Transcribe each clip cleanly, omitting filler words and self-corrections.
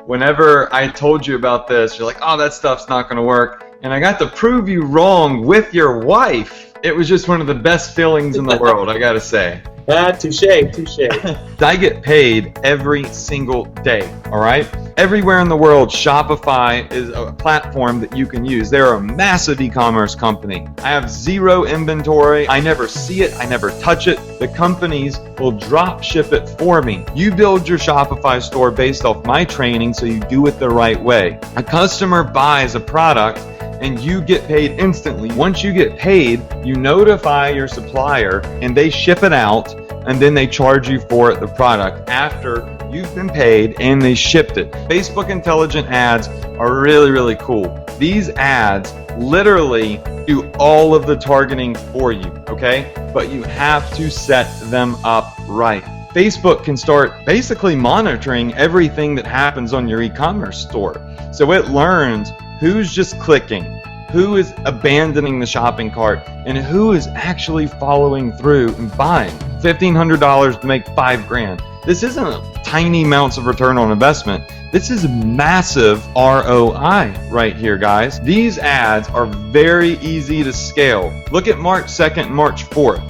whenever I told you about this, you're like, oh, that stuff's not going to work. And I got to prove you wrong with your wife. It was just one of the best feelings in the world, I got to say. Touche, touche. I get paid every single day, all right? Everywhere in the world, Shopify is a platform that you can use. They're a massive e-commerce company. I have zero inventory. I never see it. I never touch it. The companies will drop ship it for me. You build your Shopify store based off my training, so you do it the right way. A customer buys a product and you get paid instantly. Once you get paid, you notify your supplier and they ship it out, and then they charge you for the product after you've been paid and they shipped it. Facebook intelligent ads are really, really cool. These ads literally do all of the targeting for you, okay? But you have to set them up right. Facebook can start basically monitoring everything that happens on your e-commerce store. So it learns who's just clicking, who is abandoning the shopping cart, and who is actually following through and buying. $1,500 to make $5,000. This isn't tiny amounts of return on investment. This is massive ROI right here, guys. These ads are very easy to scale. Look at March 2nd and March 4th.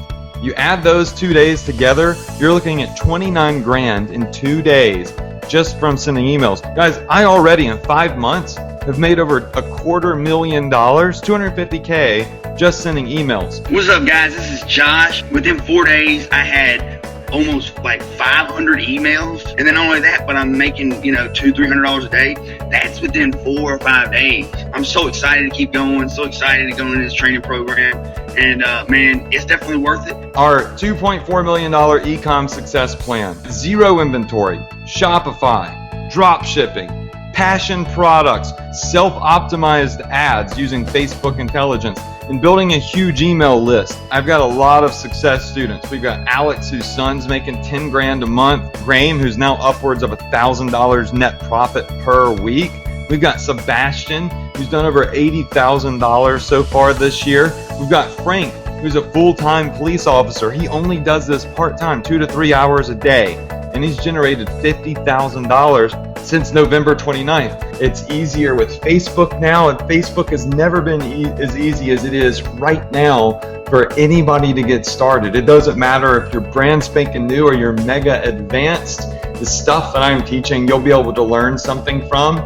You add those 2 days together, you're looking at $29,000 in 2 days just from sending emails. Guys, I already in 5 months have made over $250,000, $250K just sending emails. What's up, guys? This is Josh. Within 4 days, I had almost like 500 emails, and then not only that, but I'm making $200-300 a day. That's within 4 or 5 days. I'm so excited to keep going, so excited to go into this training program, and man, it's definitely worth it. Our $2.4 million eCom success plan: zero inventory, Shopify, drop shipping, passion products, self-optimized ads using Facebook intelligence, and building a huge email list. I've got a lot of success students. We've got Alex, whose son's making $10,000 a month. Graham, who's now upwards of $1,000 net profit per week. We've got Sebastian, who's done over $80,000 so far this year. We've got Frank, who's a full-time police officer. He only does this part-time, 2 to 3 hours a day, and he's generated $50,000 since November 29th. It's easier with Facebook now, and Facebook has never been as easy as it is right now for anybody to get started. It doesn't matter if you're brand spanking new or you're mega advanced. The stuff that I'm teaching, you'll be able to learn something from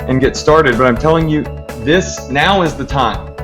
and get started. But I'm telling you, this now is the time.